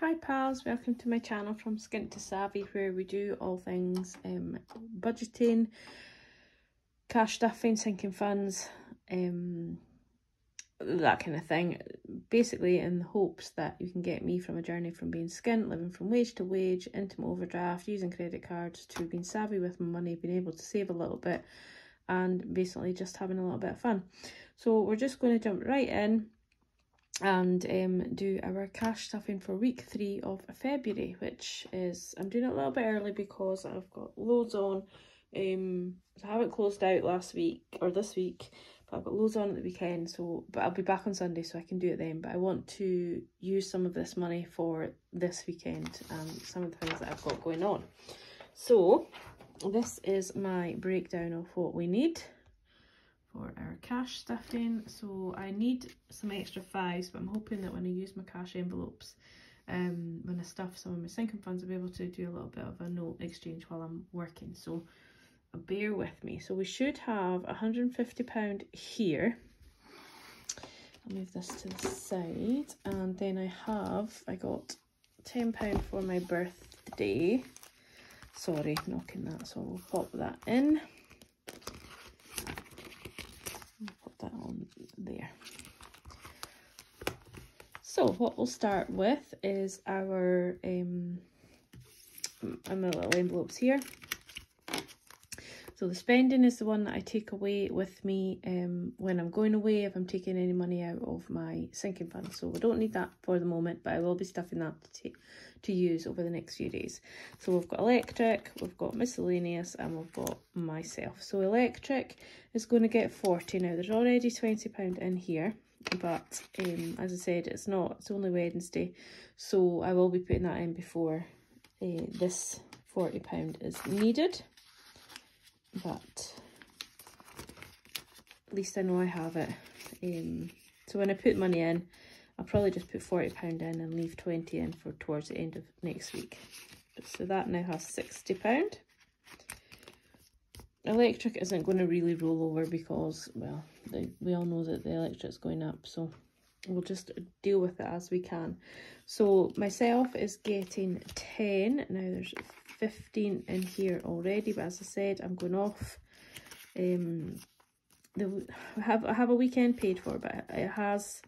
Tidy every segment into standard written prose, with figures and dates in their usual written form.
Hi pals, welcome to my channel From Skint to Savvy, where we do all things budgeting, cash stuffing, sinking funds, that kind of thing, basically in the hopes that you can get me from a journey from being skint, living from wage to wage, into my overdraft, using credit cards, to being savvy with my money, being able to save a little bit, and basically just having a little bit of fun. So we're just going to jump right in and do our cash stuffing for week 3 of February, which is, I'm doing it a little bit early because I've got loads on. I haven't closed out last week or this week, but I've got loads on at the weekend, so but I'll be back on Sunday, so I can do it then. But I want to use some of this money for this weekend and some of the things that I've got going on. So this is my breakdown of what we need for our cash stuffing. So I need some extra 5s, but I'm hoping that when I use my cash envelopes, when I stuff some of my sinking funds, I'll be able to do a little bit of a note exchange while I'm working. So bear with me. So we should have £150 here. I'll move this to the side, and then I got £10 for my birthday. Sorry, knocking that, so we'll pop that in. Put that on there. So what we'll start with is our my little envelopes here. So the spending is the one that I take away with me when I'm going away, if I'm taking any money out of my sinking fund. So we don't need that for the moment, but I will be stuffing that to use over the next few days. So we've got electric, we've got miscellaneous, and we've got myself. So electric is going to get 40. Now there's already £20 in here, but as I said, it's only Wednesday, so I will be putting that in before this £40 is needed. But at least I know I have it. So when I put money in, I'll probably just put £40 in and leave 20 in for towards the end of next week. So that now has £60. Electric isn't going to really roll over because, well, we all know that the electric's going up, so we'll just deal with it as we can. So myself is getting 10. Now there's 15 in here already, but as I said, I'm going off. I have a weekend paid for, but it has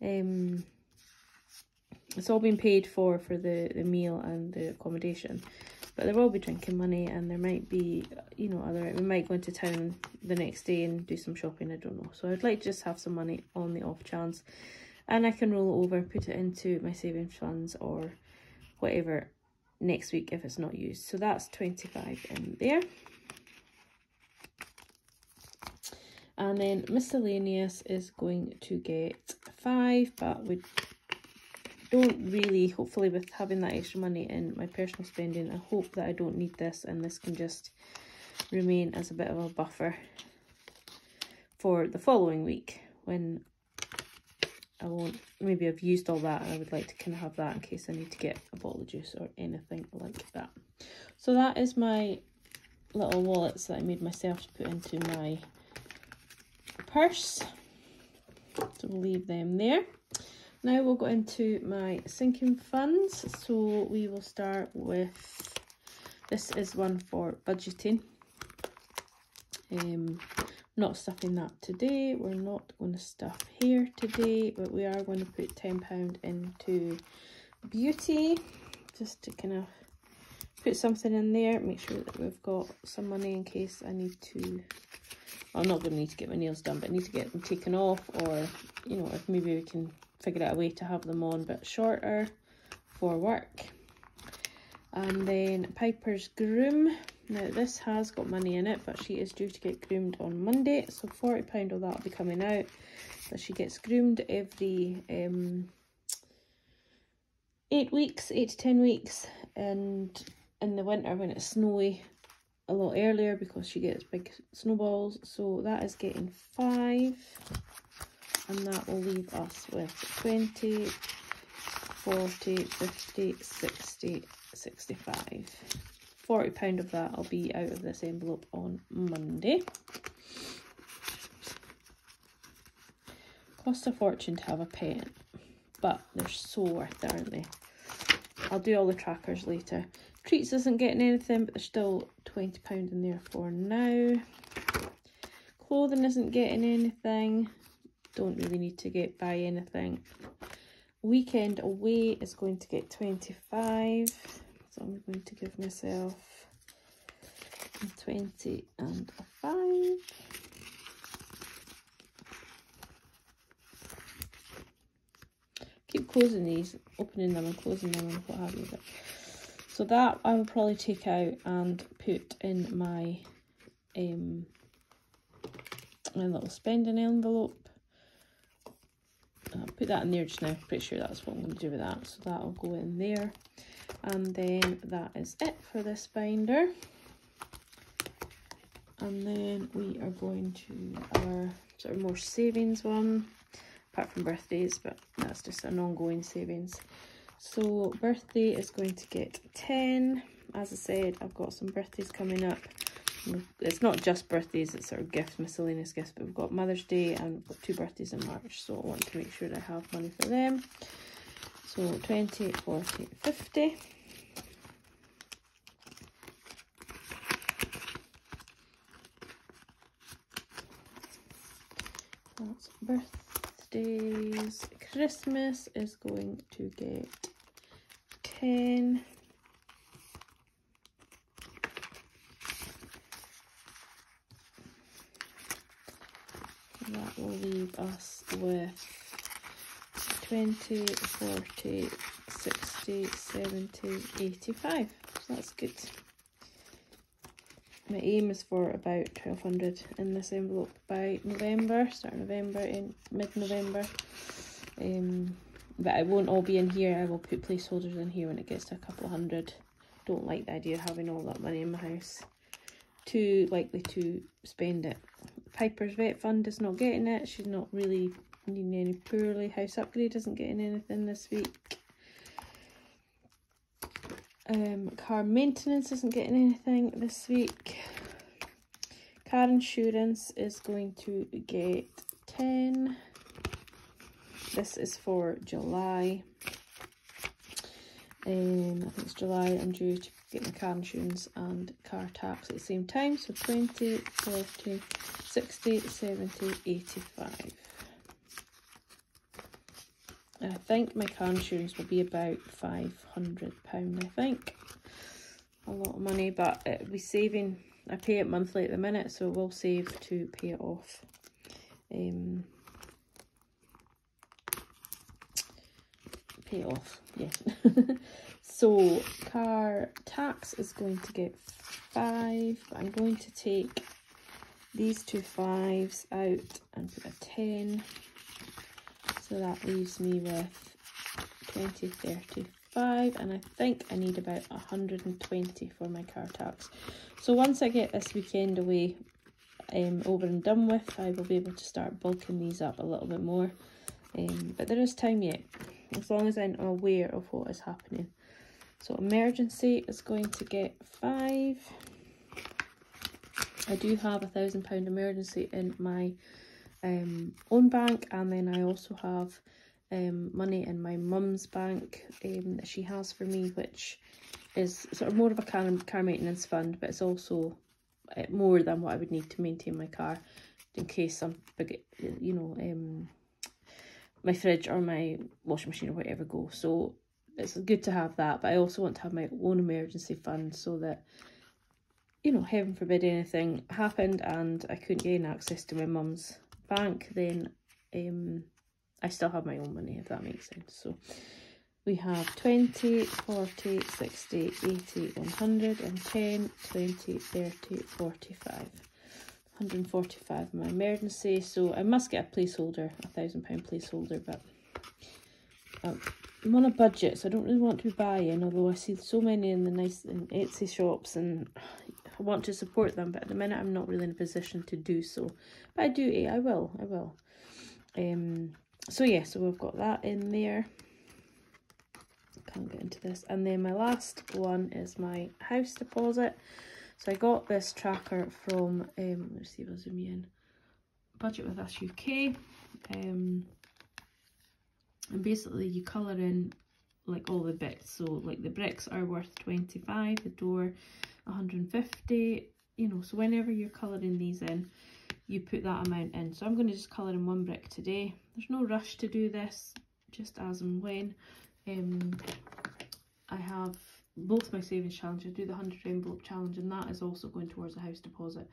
it's all been paid for the meal and the accommodation. But there will be drinking money, and there might be, you know, we might go into town the next day and do some shopping, I don't know. So I'd like to just have some money on the off chance, and I can roll it over, put it into my savings funds or whatever next week if it's not used. So that's 25 in there. And then miscellaneous is going to get 5, but we don't really, hopefully with having that extra money in my personal spending, I hope that I don't need this, and this can just remain as a bit of a buffer for the following week when I won't, maybe I've used all that, and I would like to kind of have that in case I need to get a bottle of juice or anything like that. So that is my little wallets that I made myself to put into my purse. So we'll leave them there. Now we'll go into my sinking funds. So we will start with, this is one for budgeting. Not stuffing that today. We're not going to stuff here today, but we are going to put £10 into beauty, just to kind of put something in there, make sure that we've got some money in case I need to, I'm not going to need to get my nails done, but I need to get them taken off, or, you know, if maybe we can figure out a way to have them on a bit shorter for work. And then Piper's groom. Now this has got money in it, but she is due to get groomed on Monday, so £40 of that will be coming out. But she gets groomed every 8 to 10 weeks, and in the winter when it's snowy, a lot earlier because she gets big snowballs. So that is getting 5, and that will leave us with 20, 40, 50, 60, 65. £40 of that will be out of this envelope on Monday. Cost a fortune to have a pet, but they're so worth it, aren't they? I'll do all the trackers later. Treats isn't getting anything, but there's still £20 in there for now. Clothing isn't getting anything. Don't really need to buy anything. Weekend away is going to get 25. So I'm going to give myself 20 and a 5. Keep closing these, opening them and closing them and what have you. But, so that I will probably take out and put in my my little spending envelope. I'll put that in there just now. Pretty sure that's what I'm going to do with that. So that'll go in there. And then that is it for this binder. And then we are going to our sort of more savings one, apart from birthdays, but that's just an ongoing savings. So birthday is going to get 10. As I said, I've got some birthdays coming up. It's not just birthdays, it's sort of gifts, miscellaneous gifts, but we've got Mother's Day and we've got 2 birthdays in March, so I want to make sure that I have money for them. So 20, 40, 50. That's birthdays. Christmas is going to get 10. That will leave us with 20, 40, 60, 70, 85. So that's good. My aim is for about 1200 in this envelope by November, start of November, in mid-November. But it won't all be in here. I will put placeholders in here when it gets to a couple of hundred. Don't like the idea of having all that money in my house. Too likely to spend it. Piper's vet fund is not getting it. She's not really needing any poorly. House upgrade isn't getting anything this week. Car maintenance isn't getting anything this week. Car insurance is going to get 10. This is for July. I think it's July. I'm due to get my car insurance and car tax at the same time. So 20, 40, 60, 70, 85. I think my car insurance will be about £500, I think. A lot of money, but it'll be saving. I pay it monthly at the minute, so it will save to pay it off. Pay it off, yeah. So car tax is going to get 5, but I'm going to take these 2 5s out and put a 10. So that leaves me with 20, 35, and I think I need about 120 for my car tax. So once I get this weekend away over and done with, I will be able to start bulking these up a little bit more. But there is time yet, as long as I'm aware of what is happening. So emergency is going to get 5. I do have £1,000 emergency in my own bank, and then I also have money in my mum's bank that she has for me, which is sort of more of a car maintenance fund, but it's also more than what I would need to maintain my car in case some big, you know, my fridge or my washing machine or whatever go. So it's good to have that, but I also want to have my own emergency fund so that, you know, heaven forbid anything happened and I couldn't gain access to my mum's bank, then I still have my own money, if that makes sense. So we have 20, 40, 60, 80, 100, and 10, 20, 30, 45. 145 my emergency, so I must get a placeholder, £1,000 placeholder, but I'm on a budget, so I don't really want to be buying, although I see so many in the nice Etsy shops and I want to support them, but at the minute I'm not really in a position to do so. But I will. So yeah, so we've got that in there. Can't get into this. And then my last one is my house deposit. So I got this tracker from, let's see if I'll zoom you in, Budget with Us UK. And basically you colour in like all the bits. So like the bricks are worth 25, the door 150, you know, so whenever you're colouring these in, you put that amount in. So I'm going to just colour in one brick today. There's no rush to do this, just as and when. I have both my savings challenges. I do the 100 envelope challenge, and that is also going towards a house deposit.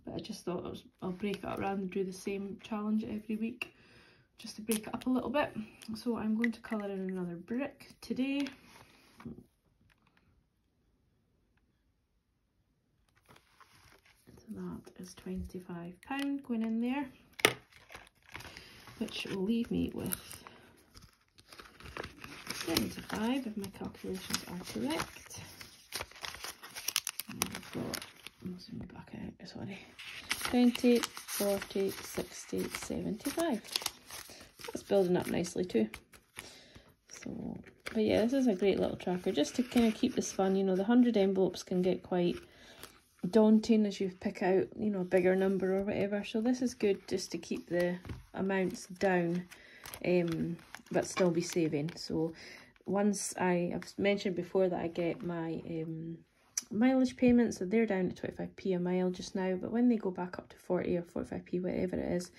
But I just thought I'll break it up rather than do the same challenge every week, just to break it up a little bit. So I'm going to colour in another brick today. So that is £25 going in there, which will leave me with 75 if my calculations are correct. And I've got, I'll zoom back out, sorry, 20, 40, 60, 75. That's building up nicely too. So, but yeah, this is a great little tracker just to kind of keep this fun. You know, the 100 envelopes can get quite daunting as you pick out, you know, a bigger number or whatever. So this is good just to keep the amounts down, but still be saving. So once I've mentioned before that I get my mileage payments, so they're down to 25p a mile just now, but when they go back up to 40 or 45p, whatever it is,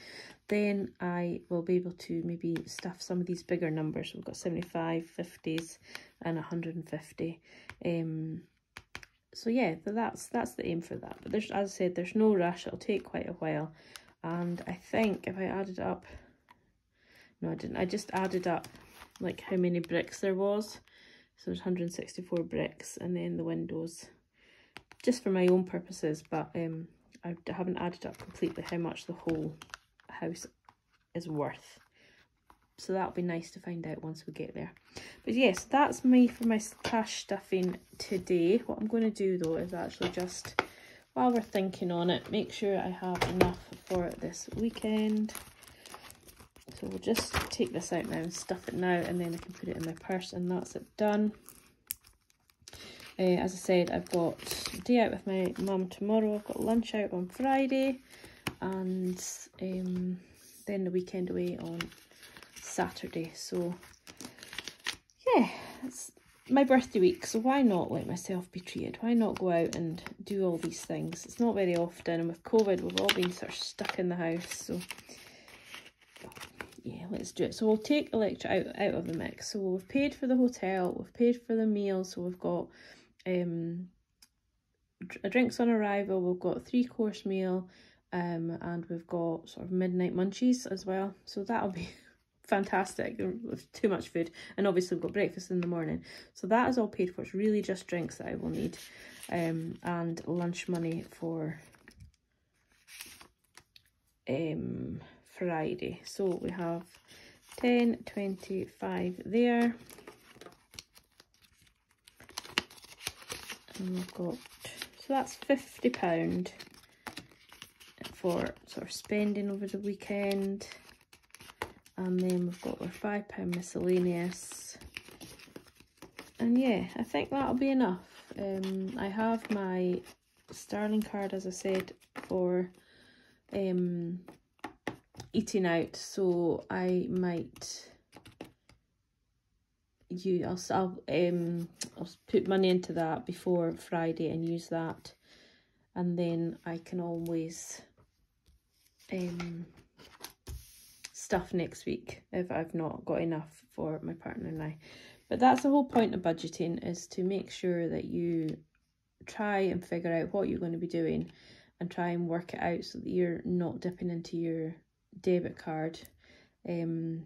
then I will be able to maybe stuff some of these bigger numbers. We've got 75, 50s and 150. So yeah, that's the aim for that. But there's, as I said, there's no rush. It'll take quite a while. And I think if I added up, no I didn't, I just added up like how many bricks there was. So there's 164 bricks, and then the windows, just for my own purposes, but I haven't added up completely how much the whole house is worth. So that'll be nice to find out once we get there. But yes, that's me for my cash stuffing today. What I'm going to do though is actually just, while we're thinking on it, make sure I have enough for this weekend. So we'll just take this out now and stuff it now, and then I can put it in my purse, and that's it done. As I said, I've got a day out with my mum tomorrow. I've got lunch out on Friday, and then the weekend away on Saturday. So yeah, it's my birthday week, so why not let myself be treated? Why not go out and do all these things? It's not very often, and with COVID we've all been sort of stuck in the house, so yeah, let's do it. So we'll take electric out of the mix. So we've paid for the hotel, we've paid for the meal, so we've got drinks on arrival, we've got a 3-course meal, and we've got sort of midnight munchies as well. So that'll be fantastic with too much food, and obviously we've got breakfast in the morning. So that is all paid for. It's really just drinks that I will need, and lunch money for Friday. So we have 10, 25 there, and we've got, so that's £50 for sort of spending over the weekend. And then we've got our £5 miscellaneous, and yeah, I think that'll be enough. I have my Starling card, as I said, for eating out, so I might I'll put money into that before Friday and use that, and then I can always stuff next week if I've not got enough for my partner and I. But that's the whole point of budgeting, is to make sure that you try and figure out what you're going to be doing and try and work it out so that you're not dipping into your debit card. But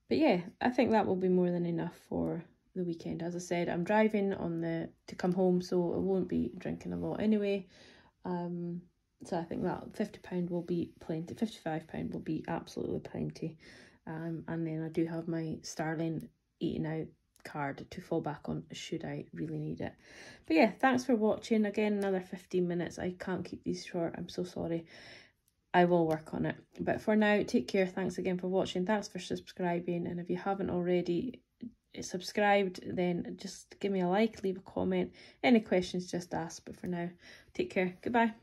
yeah, I think that will be more than enough for the weekend. As I said, I'm driving to come home, so I won't be drinking a lot anyway. So I think that £50 will be plenty, £55 will be absolutely plenty. And then I do have my Starling eating out card to fall back on should I really need it. But yeah, thanks for watching. Again, another 15 minutes. I can't keep these short, I'm so sorry. I will work on it. But for now, take care. Thanks again for watching. Thanks for subscribing. And if you haven't already subscribed, then just give me a like, leave a comment. Any questions, just ask. But for now, take care. Goodbye.